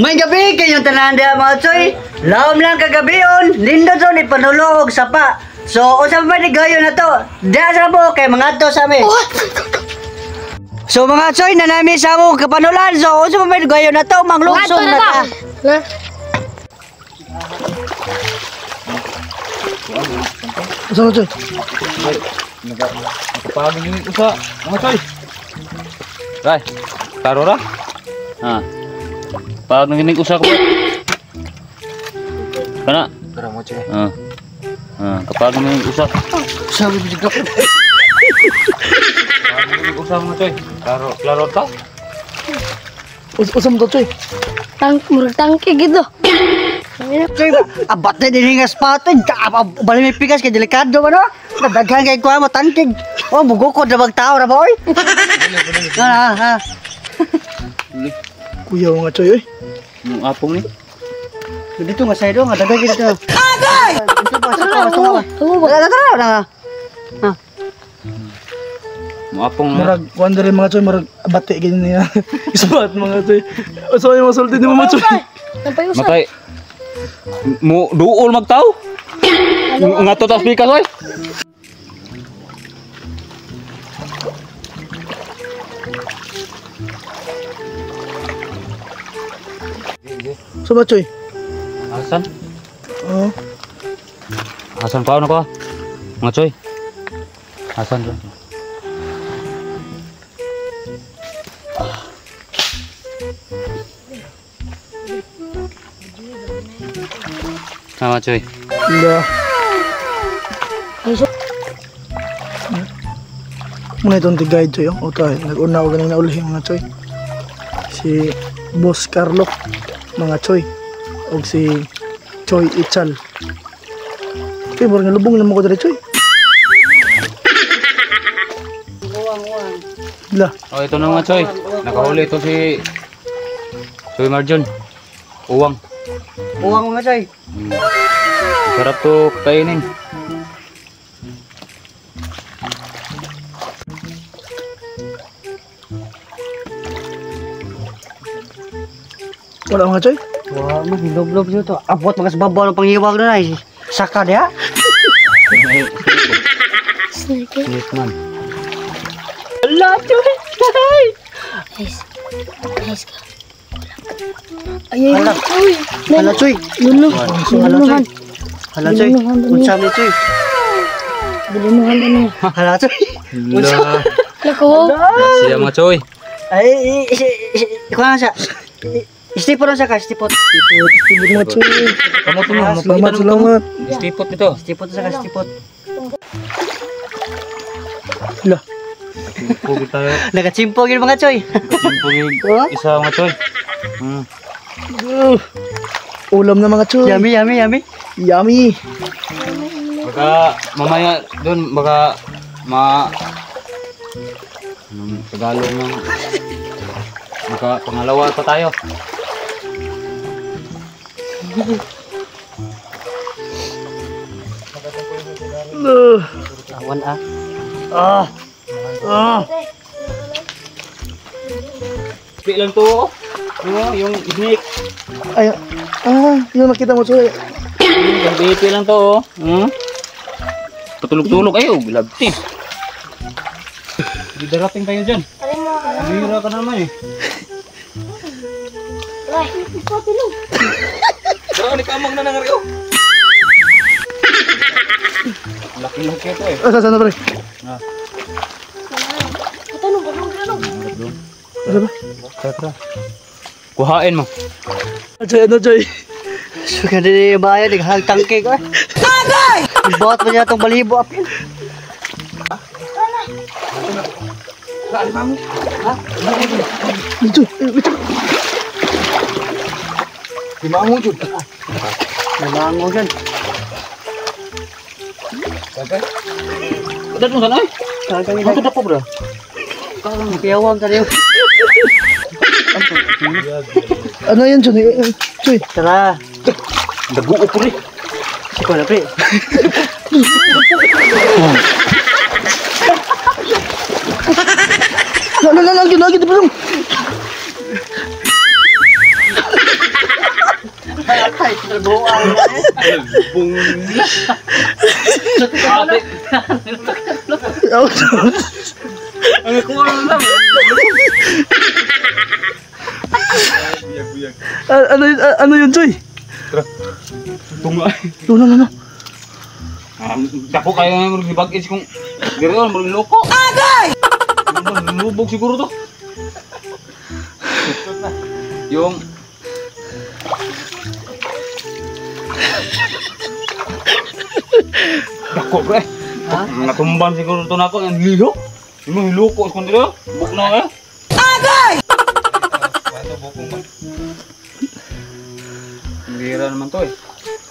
May gabi kayong tanan diha mga choy. Laom lang kagabion, lindo to ni panulog sa pa. So usa pa ni gayo na to. Diha sa mo kay mga to sa mi. So mga choy nanami sa mo kapanulan. So usa pa ni gayo na to manglugsong na ta. Usa na choy. Nakapagin yung usa mga choy. Ray, taro ra. Ha. Pag nanginig usa ko. Kana? Tara mo choy. Kapag nanginig usa. Sabi bigla ko. Pag nanginig usa mga choy. Klaro ta? Usa mo to choy. Murag tangke gitu. Choy abat na din nga spot. Bali may pikas kay delikado man no. Nadaghan kay kuha mo tangkig. Oh mugukod na bag tao ra ba oy. Ha. Kuya nga choy oy. Yung apong ni. Dito nga side nga daghan dito. Agay! Tara. Yung apong na. Marag wonder mga choy marag bati ganyan niya. Ispat mga choy. Usa yung masulti ni mga choy. Matay. Mo duol magtaw. Nga to tas pikas oy. Sama choy. Asan? Oh. Asan pa ko? Mga choy. Asan ra? Sama choy. Iya. Muna itong tigay choy. O tayo. Nag-una ko ganun na uli mga choy. Si Boss Carlo mga choy. O si Choy Ichal. Okay, murang lubong naman ko dali choy. Lah. Oh, ito na mga choy. Nakahuli ito si Choy Marjon. Uwang. Uwang mga choy. Sarap to kainin. Wala mga choy. Wah, mah hilob-lob yun to. Abot mga sababaw ng panghiwag na ay. Saka dia. Snake man. Ala, choy. Guys. Ay, Hala. uy. Hala, choy. Luluhan. Hala, choy. Unsa mi choy? Luluhan ini. Hala, choy. Lah. Lako. Siya mga choy. Ay, ikaw na siya. Istipot lang siya ka, istipot. Istibot mga choy. Kamu tuh Selamat, selamat. Istipot ito. Istipot siya ka, istipot. Lah. Pugi tayo. Nagachimpog yun mga choy. Pugi isa mga choy. Ulam na mga choy. Yummy. Yummy. Baka mamaya doon baka Tagalog ng baka pangalawa pa tayo. Awan ah. Di lang to. Yung snake. Ay, yung nakita mo choy. Yung BP lang to. Patulog-tulog ayo, bilabti. Di darating tayo dyan. Bihira ka naman eh. Marami kamang na nangaryo. Laki-laki ito eh. Sana pre. Ano ba? Tara. Kuhain mo. Choy, ano choy? Suka din yung bayan, naghagtang cake ah. Agay! Ibot mo niya itong balibo apin. Choy, Dimango jud. Nalango dyan. Okay. Udah mo sana eh. Kagawin Ano dapo bro? Piyawang tayo. ano yan choy? Choy. Tara. Daguo po rin. Siko na pre. Lagi, di ba? Ay, trabuan. Bung. Ate. Ang kuha lang. Ano yun, Choy? Tunga. No. Dako kayo nga magbibag-is kung gano'n, magloko. Agay! Lubog siguro to. Yung dako pre. Natumban siguro to nako ang lilo. Yung hiloko sa kanila. Buk na eh. Agay! Ang bihira naman to eh.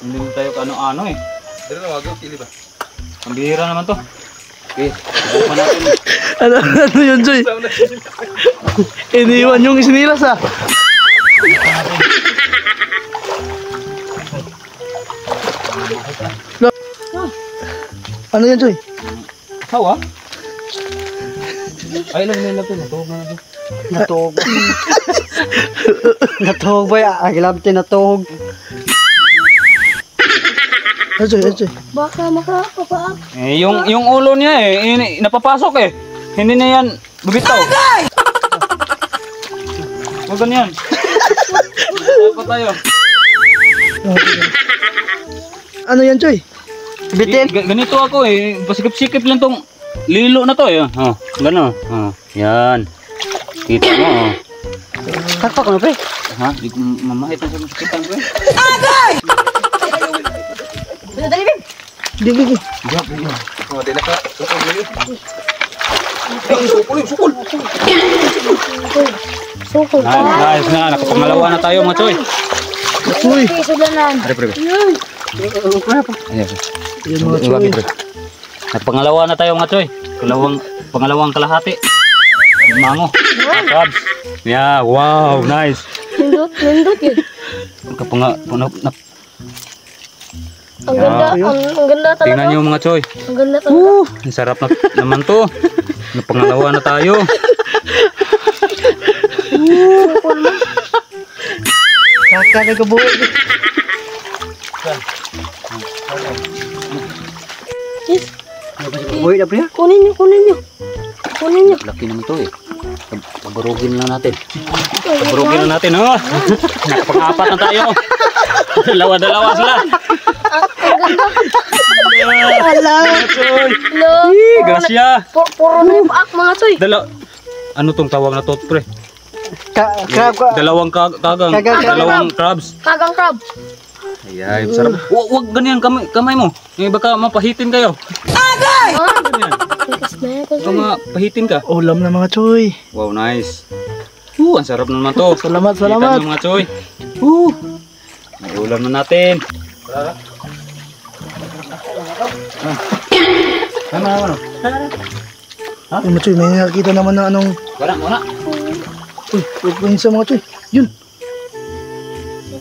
Hindi mo tayo kaano-ano eh. Dito na wag pili ba? Ang bihira naman to. Okay, subukan natin. Ano yun, Choy? Iniwan yung isinilas ah. Ano yan, Choy? Hawa? Ay lang nila to, natuhog na natin. Natuhog. Natuhog ba yan? Agilabte natuhog. Ano, Choy? Baka makapapaak. Eh, yung ulo niya eh, napapasok eh. Hindi na yan bubitaw. Huwag ganyan. Ako tayo. Ano yan, Choy? Bitin. Ganito ako eh, pasikip-sikip lang tong lilo na to eh. Oh, gano'n. Oh, yan. Kita mo oh. Takpak na pre. Ha? Di ko mamahit na sa masikitan ko eh. Gigi. Oh, di na ka. Sukol pa. Nice na. Nakapangalawa na tayo mga choy. Uy. Sulanan. Are pre. Yun. Ayan. Yan mga Choy. Nagpangalawa na tayo mga choy. Pangalawang kalahati. Mango. Crabs. Yeah, wow, nice. Nindot yun. Ang ganda, ang ganda talaga. Tingnan nyo mga choy. Ang ganda talaga. Ang sarap na naman to. Napangalawa na tayo. Kaka na kabuhay. Yes. Buhay na pre. Kunin nyo. Laki naman to eh. Pabarugin lang natin. Pabarugin lang natin. Oh. Nakapang-apat na tayo. Dalawa-dalawa sila. Ala. Choy. Hello. Grasya. Puro na yung paak mga choy. Ano tong tawag na to, pre? Crab ko. Dalawang kagang. Kagang. Dalawang crabs. Kagang crab. Ayan, sarap. Wag ganyan kamay mo. Eh, baka mapahitin kayo. Ganyan. Tikas na yan Baka mapahitin ka. Ulam na mga Choy. Wow, nice. Ang sarap naman to. Salamat. Kita nyo mga choy. May ulam na natin. Ano? Ay, mga Choy, may nakita naman na anong... Wala. Uy, huwag sa mga Choy. Yun.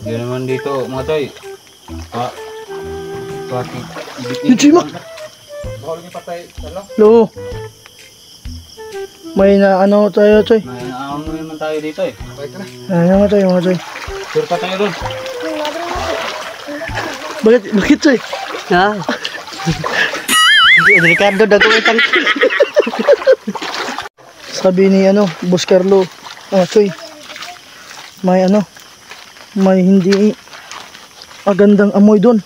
Yun naman dito mga choy. Yun, Choy, mak. Lo. May na ano tayo, Choy. May naano naman tayo dito eh. Ano mga Choy, mga Choy. Sure pa tayo dun. Bakit, Choy? Ha? Ricardo dago itang. Sabi ni Boss Carlo, Choy, may hindi magandang amoy doon.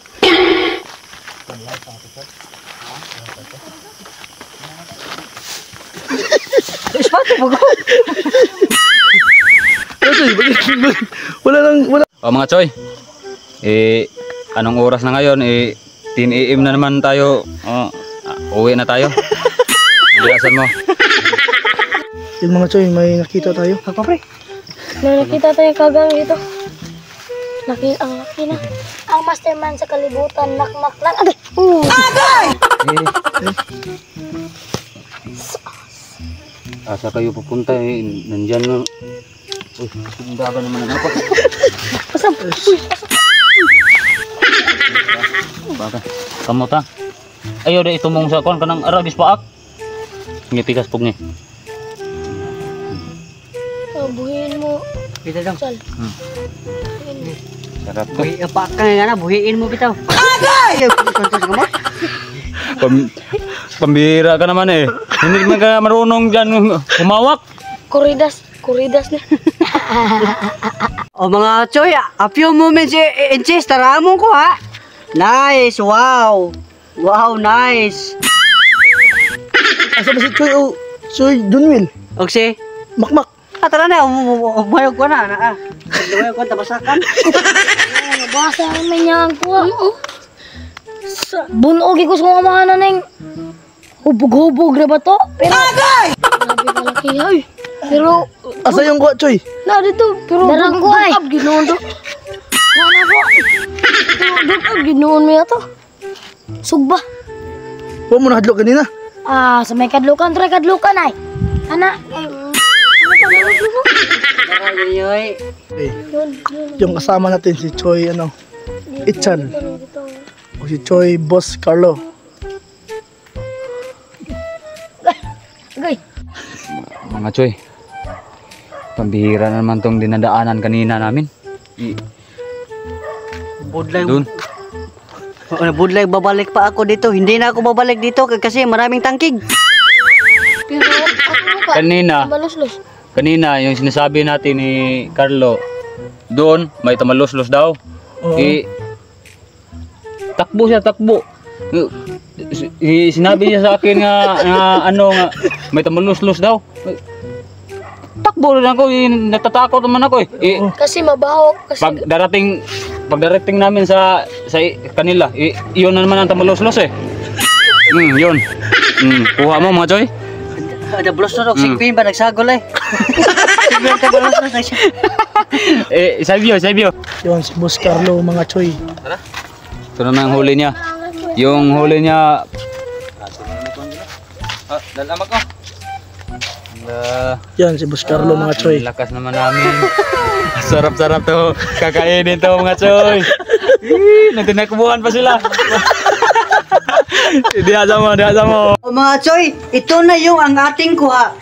Ispato mo ko. Choy, bakit? Wala. O mga choy. Anong oras na ngayon? 10 AM na naman tayo. Uwi na tayo. Bilasan mo. Yung mga Choy, may nakita tayo. Ako pre. May nakita tayong kagang dito. Ang laki na. Ang mastermind sa kalibutan. Nakmak lang. Agay! Asa kayo pupunta nandyan na. Uy, sundaga naman ako. Pasam. Baka kamot ha. Ayaw na itumong sa kon kanang arabis paak. Ngitikas pug ni. Buhin mo. Kita dong. Sal. Buhin mo. Sarap to. Buhi, pa ka nga na, buhiin mo bitaw. Agay! Kontos ka mo? Pambira ka naman eh. Hindi naman ka marunong dyan humawak. Kuridas na. O mga choy, a few moments in chess, taramon ko ha. Nice, wow. Wow, nice. Asa ba si Choy o Choy Dunwil? Og si, Makmak. tara na, umayog ko na. Umayog ko, tabasakan. Basa naman niya ang kuha. Bunog ko sa mga nanay. Hubog-hubog na ba to? Pero, grabe ka laki ay. Pero, Asa yung kuha, Choy? na dito. Pero, darang ko ay. Ginoon to. Wala ko. Pero, ginoon mo yato. Sugba. Huwag mo nahadlok kanina. Sa may kadlukan, try kadlukan ay. Ana, Tara, yoy. Okay. Yung kasama natin si Choy, Itzal. O si Choy Boss Carlo. Gay. Mga choy. Pambihira na naman tong dinadaanan kanina namin. Budlay. Doon. Budlay, babalik pa ako dito. Hindi na ako babalik dito kasi maraming tangkig. Pero, ako ka. Kanina. Maluslos. Kanina, yung sinasabi natin ni Carlo, doon, may tamalos-los daw. Oo. Takbo siya, takbo. Sinabi niya sa akin nga, may tamalos-los daw. Takbo rin ako, natatakot naman ako eh. Kasi mabaho. Kasi, Pagdarating namin sa kanila, iyon na naman ang tamalos-los eh. Yun. Kuha mo mga choy. Ada blos na sigbin ba nagsagol eh. Sigbin ka blos na nagsagol. Sabyo. Yun, si Boss Carlo, mga Choy. Ito na ang huli niya. Yung huli niya. Dalamak ko. Yan, si Boss Carlo, mga Choy. Lakas naman namin. Sarap-sarap to. Kakainin to mga choy. Nagtinakbuhan pa sila. Diasa mo. O mga choy, ito na yung ang ating kuha.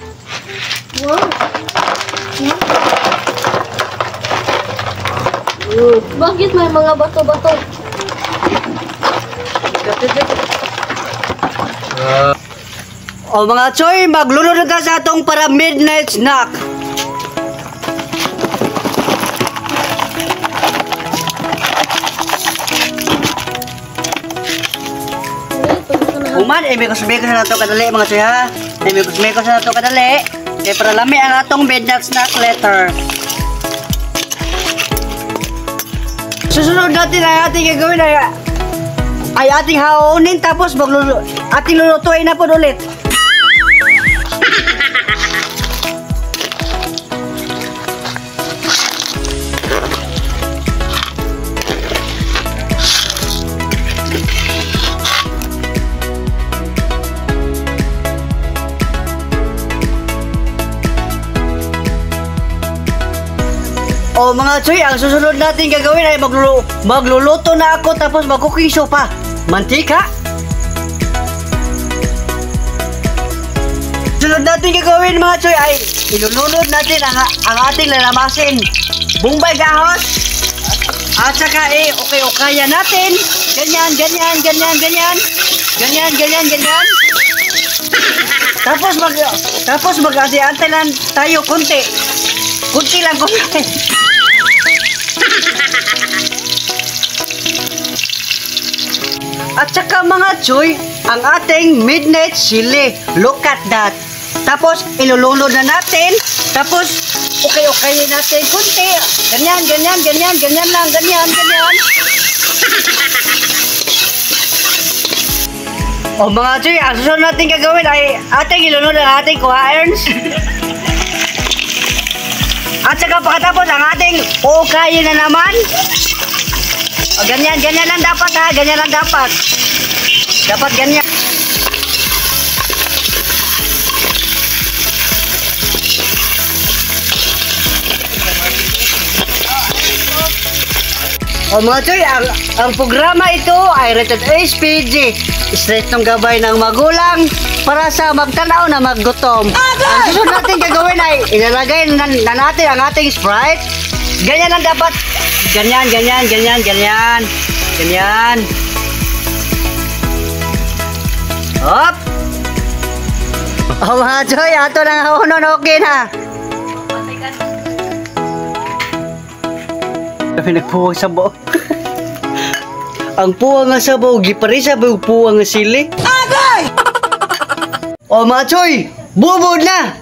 bakit may mga bato-bato? O mga choy, maglulunod ka sa atong para midnight snack. Uman, imikos-mikos na ito kadali mga choy ha. Imikos-mikos na ito kadali. Kaya para lami ang atong midnight snack later. Susunod natin ay ating gagawin ay ating haunin tapos ating lulutuin na po ulit. O mga choy, ang susunod natin gagawin ay magluluto na ako tapos mag-cooking show pa. Mantika. Sunod natin gagawin mga choy ay ilulunod natin ang ating lalamasin. Bumbay gahos. At saka okay-okaya natin. Ganyan. Tapos mag-ante lang tayo konti. Kunti lang. At saka mga choy, ang ating midnight chili. Look at that. Tapos ilulunod na natin. Tapos okay natin kunti. Ganyan lang. O mga choy, ang susunod natin gagawin ay ating ilunod ang ating kuha-irons. At saka pagkatapos ang ating ukayin na naman. O ganyan lang dapat ha, ganyan lang dapat. Dapat ganyan. O mga choy, ang programa ito ay rated HPG. Straight ng gabay ng magulang para sa magtanaw na maggutom. Ang susunod natin gagawin ay ilalagay na natin ang ating Sprite, Ganyan lang dapat. Ganyan, ganyan, ganyan, ganyan. Ganyan. Hop. Oh mga Choy, ato lang ako nun, okay na. Kami nagpuwang sa buo. Ang puwang nga sa buo, gipari sa buo puwang nga sili. Agay! Oh mga Choy, bubod na.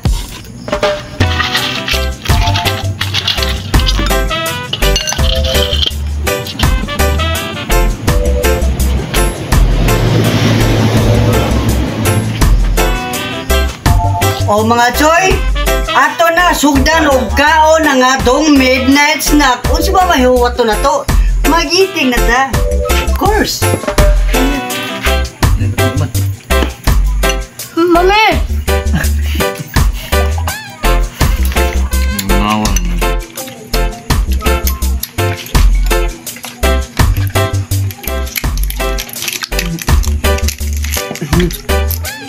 O mga Choy, ato na sugdan og kaon ang atong midnight snack. Unsa ba mahiuwat to na to? Mag-eating na ta. Of course. Mami! Ngawang.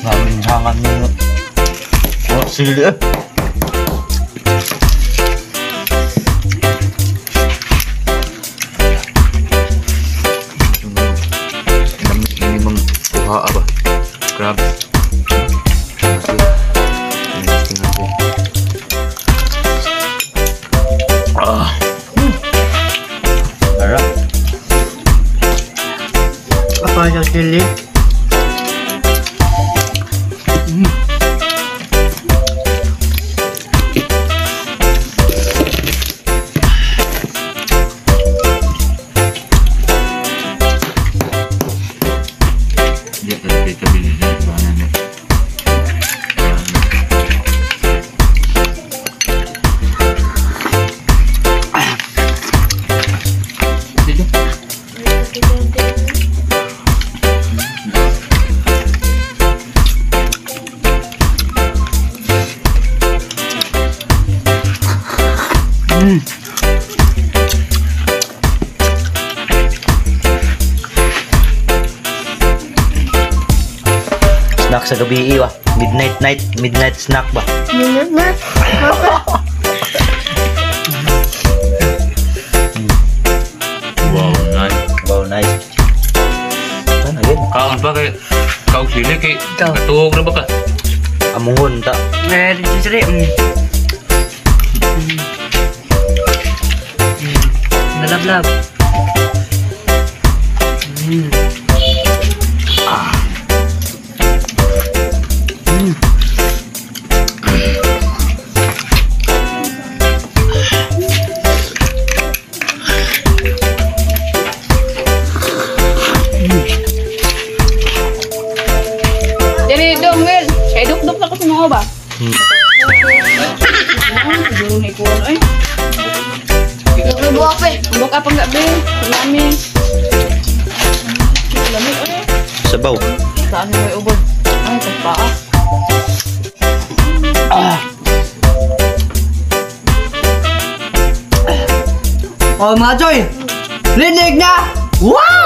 Namin hangan mo. Oh, sili. Ini bang kuha apa? Crab. Ah. Ara. Apa yung sili? Dia tadi kita beli di mana ni? Snack sa gabi iwa. Midnight snack ba? Minute na. Wow, nice. Wow, nice. Ano yun? Kaon pa kay kau sili kay katuog na ba ka? Amungon ta. Eh, sili. Nalablab. Jadi dong Wil, kayak duk-duk na ko sa mga ba? Siguro na ikuha na eh. Nagbubuha pa eh. Buk apa enggak Bil? Salami. Salami eh. Sabaw. Saan mo yung ubod? Ay, tagpaa. O mga Choy, linig na! Wow!